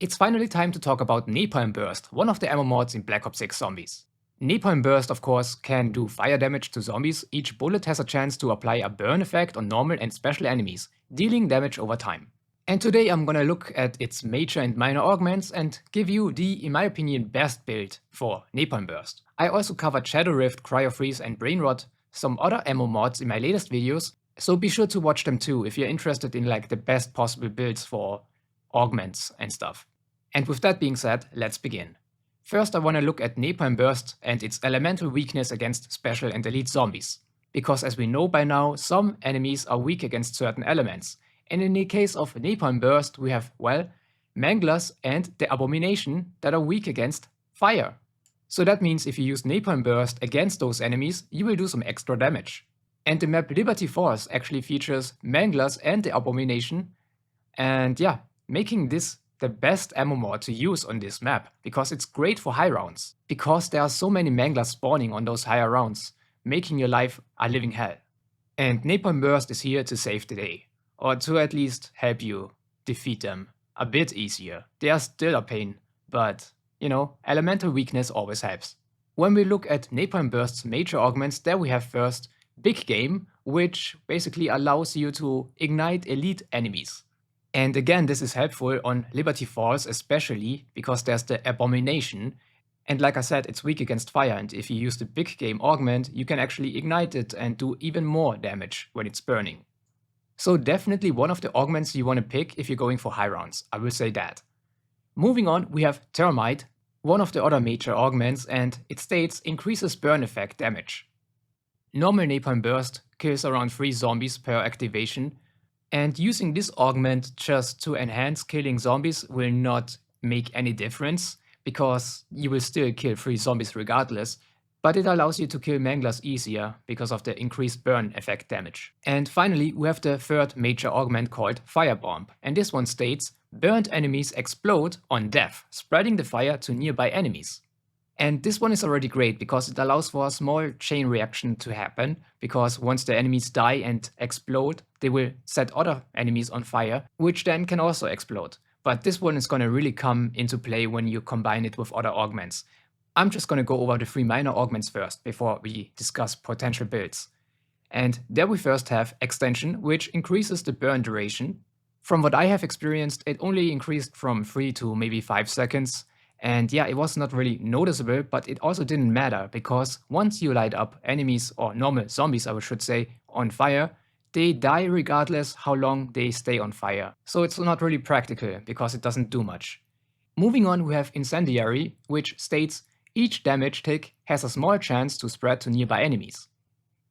It's finally time to talk about Napalm Burst, one of the ammo mods in Black Ops 6 Zombies. Napalm Burst, of course, can do fire damage to zombies. Each bullet has a chance to apply a burn effect on normal and special enemies, dealing damage over time. And today I'm gonna look at its major and minor augments and give you the, in my opinion, best build for Napalm Burst. I also covered Shadow Rift, Cryo Freeze and Brain Rot, some other ammo mods in my latest videos, so be sure to watch them too if you're interested in like the best possible builds for augments and stuff. And with that being said, let's begin. First I want to look at Napalm Burst and its elemental weakness against special and elite zombies. Because as we know by now, some enemies are weak against certain elements. And in the case of Napalm Burst we have, well, Manglers and the Abomination that are weak against fire. So that means if you use Napalm Burst against those enemies, you will do some extra damage. And the map Liberty Force actually features Manglers and the Abomination. And yeah, making this the best ammo mod to use on this map, because it's great for high rounds, because there are so many Manglers spawning on those higher rounds, making your life a living hell. And Napalm Burst is here to save the day, or to at least help you defeat them a bit easier. They are still a pain, but you know, elemental weakness always helps. When we look at Napalm Burst's major augments, there we have first Big Game, which basically allows you to ignite elite enemies. And again, this is helpful on Liberty Falls especially, because there's the Abomination, and like I said, it's weak against fire, and if you use the Big Game augment, you can actually ignite it and do even more damage when it's burning. So definitely one of the augments you want to pick if you're going for high rounds, I will say that. Moving on, we have Thermite, one of the other major augments, and it states increases burn effect damage. Normal Napalm Burst kills around 3 zombies per activation, and using this augment just to enhance killing zombies will not make any difference, because you will still kill 3 zombies regardless, but it allows you to kill Manglers easier because of the increased burn effect damage. And finally, we have the third major augment called Firebomb, and this one states, burnt enemies explode on death, spreading the fire to nearby enemies. And this one is already great because it allows for a small chain reaction to happen, because once the enemies die and explode, they will set other enemies on fire, which then can also explode. But this one is gonna really come into play when you combine it with other augments. I'm just gonna go over the 3 minor augments first before we discuss potential builds. And there we first have Extension, which increases the burn duration. From what I have experienced, it only increased from 3 to maybe 5 seconds. And yeah, it was not really noticeable, but it also didn't matter, because once you light up enemies, or normal zombies I should say, on fire, they die regardless how long they stay on fire. So it's not really practical, because it doesn't do much. Moving on, we have Incendiary, which states each damage tick has a small chance to spread to nearby enemies.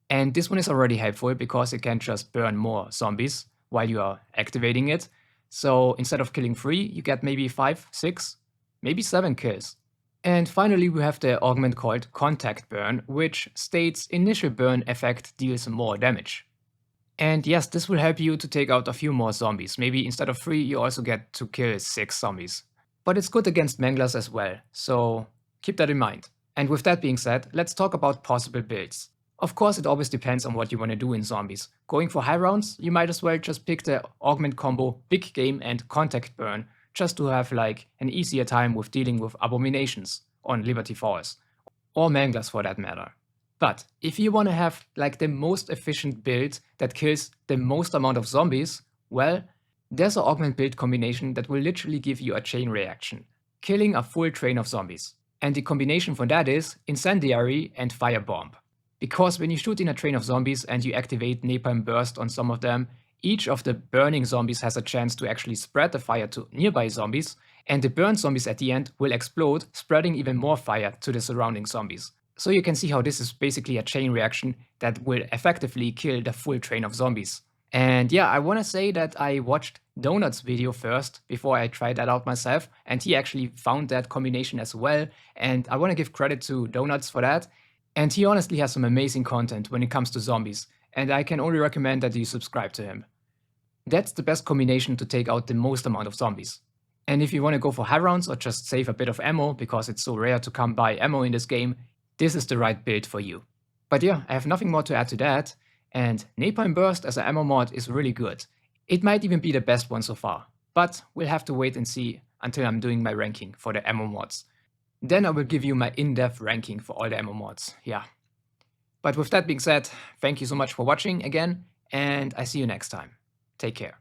And this one is already helpful, because it can just burn more zombies while you are activating it. So instead of killing 3, you get maybe 5, 6, maybe 7 kills. And finally we have the augment called Contact Burn, which states initial burn effect deals more damage. And yes, this will help you to take out a few more zombies. Maybe instead of 3 you also get to kill 6 zombies. But it's good against Manglers as well, so keep that in mind. And with that being said, let's talk about possible builds. Of course it always depends on what you want to do in zombies. Going for high rounds, you might as well just pick the augment combo Big Game and Contact Burn, just to have like an easier time with dealing with Abominations on Liberty Falls, or Manglers for that matter. But if you want to have like the most efficient build that kills the most amount of zombies, well, there's an augment build combination that will literally give you a chain reaction, killing a full train of zombies. And the combination for that is Incendiary and Firebomb. Because when you shoot in a train of zombies and you activate Napalm Burst on some of them, each of the burning zombies has a chance to actually spread the fire to nearby zombies, and the burned zombies at the end will explode, spreading even more fire to the surrounding zombies. So you can see how this is basically a chain reaction that will effectively kill the full train of zombies. And yeah, I wanna say that I watched Donut's video first before I tried that out myself, and he actually found that combination as well, and I wanna give credit to Donuts for that. And he honestly has some amazing content when it comes to zombies, and I can only recommend that you subscribe to him. That's the best combination to take out the most amount of zombies. And if you want to go for high rounds or just save a bit of ammo, because it's so rare to come by ammo in this game, this is the right build for you. But yeah, I have nothing more to add to that, and Napalm Burst as an ammo mod is really good. It might even be the best one so far, but we'll have to wait and see until I'm doing my ranking for the ammo mods. Then I will give you my in-depth ranking for all the ammo mods, yeah. But with that being said, thank you so much for watching again, and I see you next time. Take care.